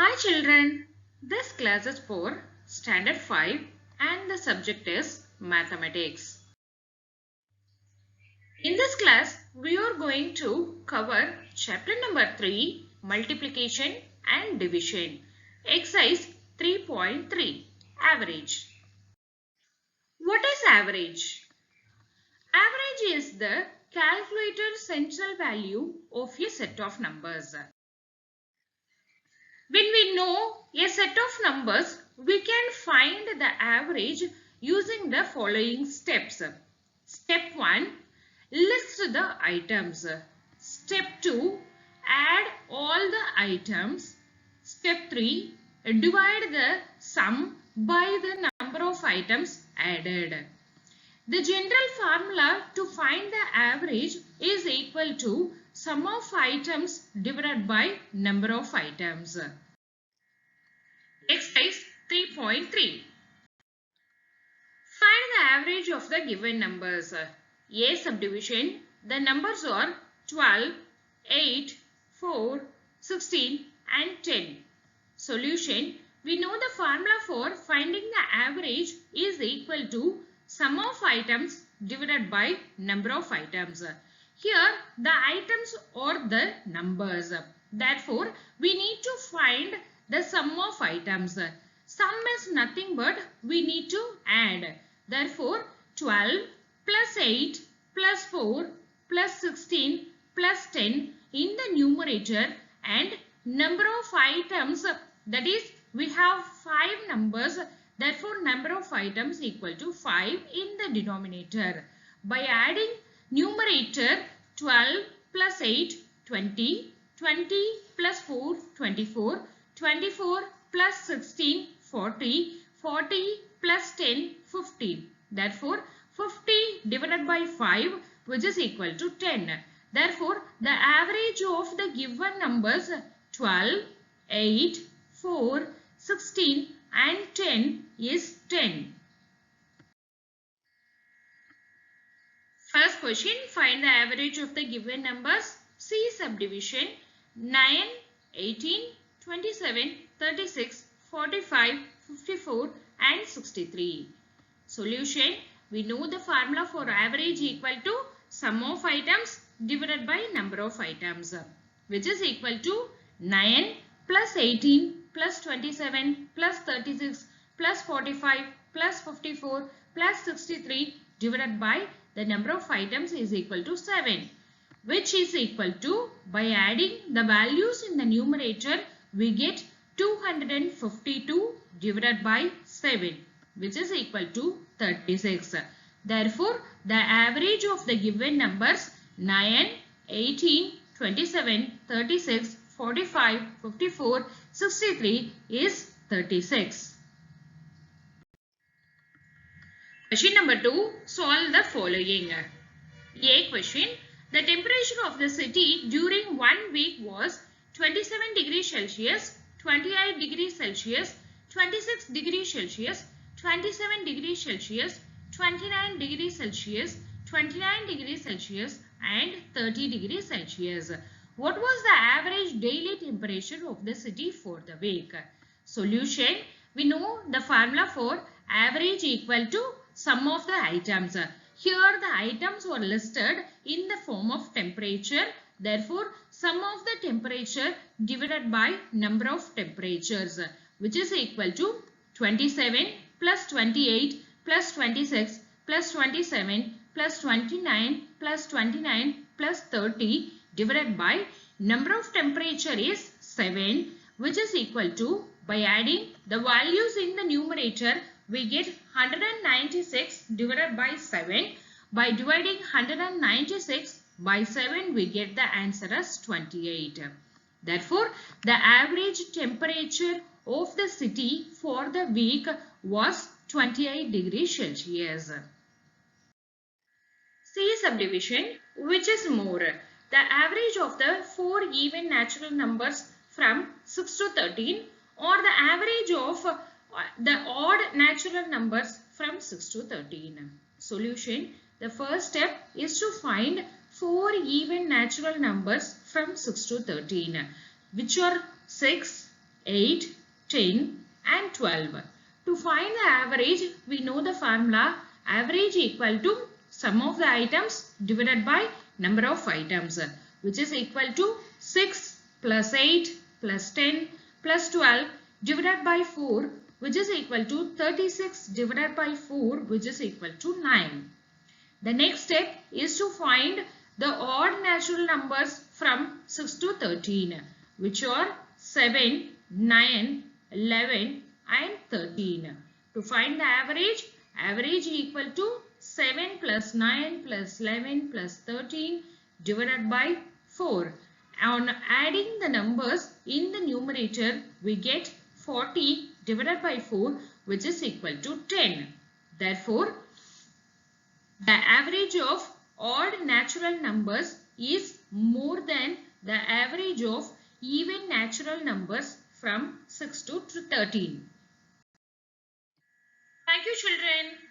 Hi children, this class is for Standard 5 and the subject is Mathematics. In this class, we are going to cover chapter number 3, Multiplication and Division, exercise 3.3, Average. What is average? Average is the calculated central value of a set of numbers. When we know a set of numbers, we can find the average using the following steps. Step 1. List the items. Step 2. Add all the items. Step 3. Divide the sum by the number of items added. The general formula to find the average is equal to sum of items divided by number of items. Exercise 3.3. Find the average of the given numbers. A subdivision. The numbers are 12, 8, 4, 16 and 10. Solution. We know the formula for finding the average is equal to sum of items divided by number of items. Here the items are the numbers. Therefore, we need to find the sum of items. Sum is nothing but we need to add. Therefore, 12 plus 8 plus 4 plus 16 plus 10 in the numerator and number of items, that is we have 5 numbers. Therefore, number of items equal to 5 in the denominator. By adding numerator 12 plus 8, 20, 20 plus 4, 24, 24 plus 16, 40, 40 plus 10, 15. Therefore, 50 divided by 5, which is equal to 10. Therefore, the average of the given numbers 12, 8, 4, 16 and 10 is 10. First question, find the average of the given numbers. C subdivision 9, 18, 27, 36, 45, 54 and 63. Solution, we know the formula for average equal to sum of items divided by number of items, which is equal to 9 plus 18 plus 27 plus 36 plus 45 plus 54 plus 63 divided by the number of items is equal to 7, which is equal to, by adding the values in the numerator, we get 252 divided by 7, which is equal to 36. Therefore, the average of the given numbers 9, 18, 27, 36, 45, 54, 63 is 36. Question number 2. Solve the following. A question. The temperature of the city during 1 week was 27 degrees Celsius, 28 degrees Celsius, 26 degrees Celsius, 27 degrees Celsius, 29 degrees Celsius, 29 degrees Celsius and 30 degrees Celsius. What was the average daily temperature of the city for the week? Solution, we know the formula for average equal to sum of the items. Here the items were listed in the form of temperature. Therefore, sum of the temperature divided by number of temperatures, which is equal to 27 plus 28 plus 26 plus 27 plus 29 plus 29 plus 30 divided by number of temperature is 7, which is equal to, by adding the values in the numerator, we get 196 divided by 7. By dividing 196 by 7, we get the answer as 28. Therefore, the average temperature of the city for the week was 28 degrees Celsius. C subdivision, which is more? The average of the 4 even natural numbers from 6 to 13 or the average of the odd natural numbers from 6 to 13. Solution, the first step is to find 4 even natural numbers from 6 to 13, which are 6, 8, 10 and 12. To find the average, we know the formula average equal to sum of the items divided by number of items, which is equal to 6 plus 8 plus 10 plus 12 divided by 4, which is equal to 36 divided by 4, which is equal to 9. The next step is to find the odd natural numbers from 6 to 13, which are 7, 9, 11 and 13. To find the average, average equal to 7 plus 9 plus 11 plus 13 divided by 4. On adding the numbers in the numerator, we get 40 divided by 4, which is equal to 10. Therefore, the average of odd natural numbers is more than the average of even natural numbers from 6 to 13. Thank you, children.